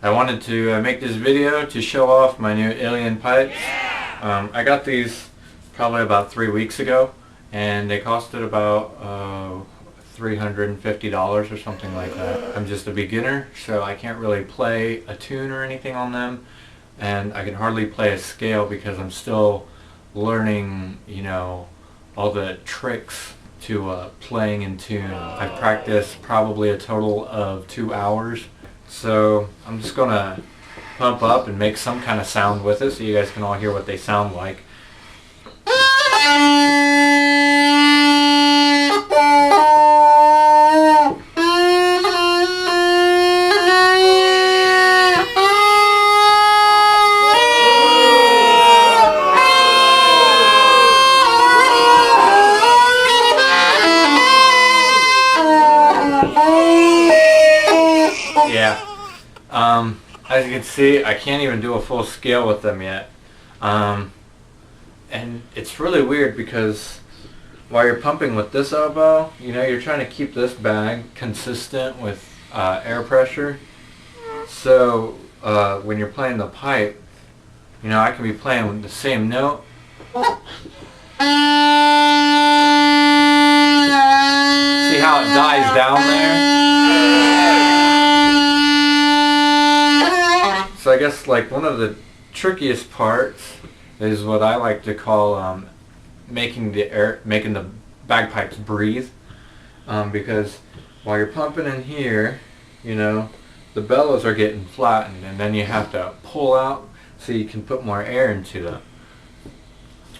I wanted to make this video to show off my new alien pipes. I got these probably about 3 weeks ago, and they costed about $350 or something like that. I'm just a beginner, so I can't really play a tune or anything on them, and I can hardly play a scale because I'm still learning, you know, all the tricks to playing in tune. I've practiced probably a total of 2 hours. So I'm just gonna pump up and make some kind of sound with it so you guys can all hear what they sound like. Yeah. As you can see, I can't even do a full scale with them yet. And it's really weird because while you're pumping with this elbow, you know, you're trying to keep this bag consistent with air pressure. So when you're playing the pipe, you know, I can be playing with the same note. See how it dies down there? So I guess like one of the trickiest parts is what I like to call making the bagpipes breathe, because while you're pumping in here, you know, the bellows are getting flattened, and then you have to pull out so you can put more air into them.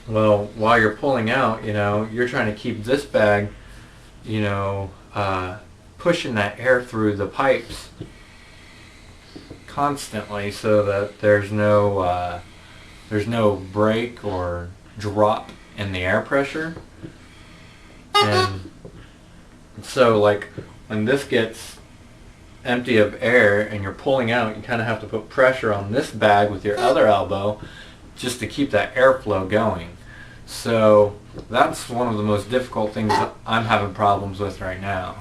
Well, while you're pulling out, you know, you're trying to keep this bag, you know, pushing that air through the pipes constantly so that there's no break or drop in the air pressure. And so like when this gets empty of air and you're pulling out, you kind of have to put pressure on this bag with your other elbow just to keep that airflow going. So that's one of the most difficult things that I'm having problems with right now.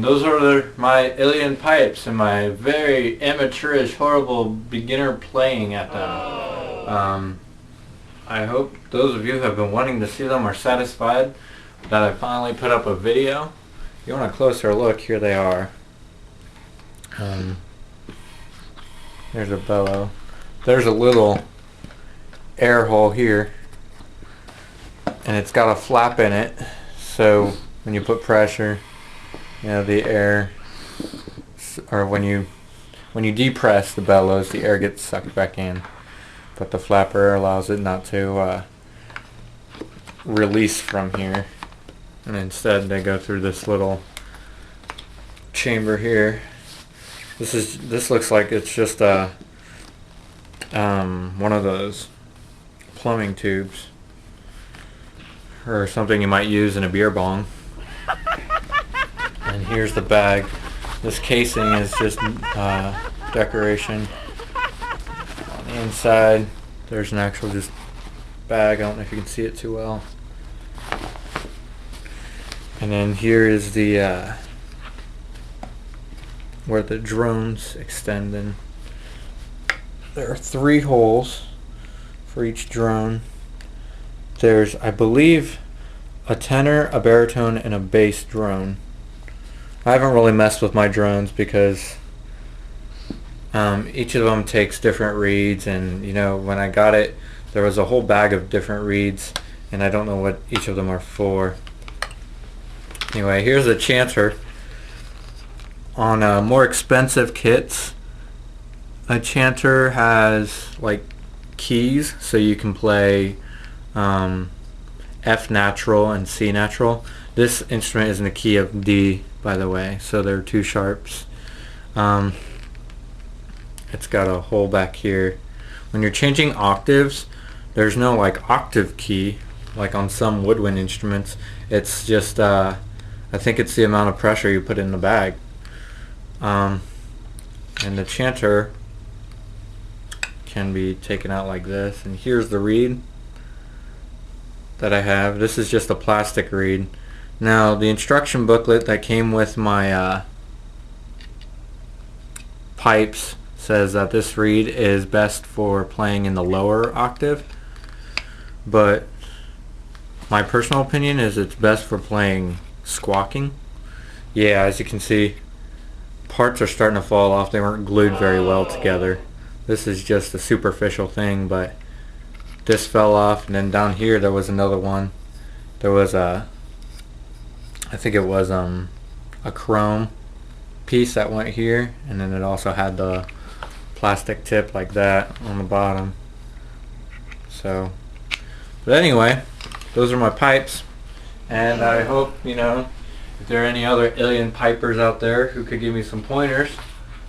Those are my alien pipes and my very amateurish, horrible beginner playing at them. I hope those of you who have been wanting to see them are satisfied that I finally put up a video. If you want a closer look, here they are. There's a bellow. There's a little air hole here, and it's got a flap in it, so when you put pressure, you know, the air, or when you depress the bellows, the air gets sucked back in, but the flapper allows it not to release from here, and instead they go through this little chamber here. This looks like it's just one of those plumbing tubes or something you might use in a beer bong. And here's the bag. This casing is just decoration. On the inside, there's an actual just bag. I don't know if you can see it too well. And then here is the where the drones extend in. There are 3 holes for each drone. There's, I believe, a tenor, a baritone, and a bass drone. I haven't really messed with my drones because each of them takes different reeds, and you know, when I got it there was a whole bag of different reeds and I don't know what each of them are for. Anyway, here's a chanter. On more expensive kits, a chanter has like keys, so you can play F natural and C natural. This instrument is in the key of D, by the way, so there are 2 sharps. Um, it's got a hole back here. When you're changing octaves, there's no like octave key like on some woodwind instruments. It's just I think it's the amount of pressure you put in the bag. And the chanter can be taken out like this, and here's the reed that I have. This is just a plastic reed. Now the instruction booklet that came with my pipes says that this reed is best for playing in the lower octave, but my personal opinion is it's best for playing squawking. Yeah, as you can see, parts are starting to fall off. They weren't glued very well together. This is just a superficial thing, but this fell off, and then down here there was another one. There was I think it was a chrome piece that went here, and then it also had the plastic tip like that on the bottom. So, but anyway, those are my pipes, and I hope, you know, if there are any other alien pipers out there who could give me some pointers,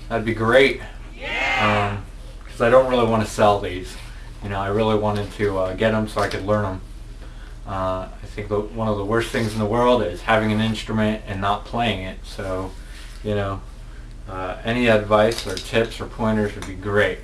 that'd be great. Because I don't really want to sell these. You know, I really wanted to get them so I could learn them. I think one of the worst things in the world is having an instrument and not playing it. So, you know, any advice or tips or pointers would be great.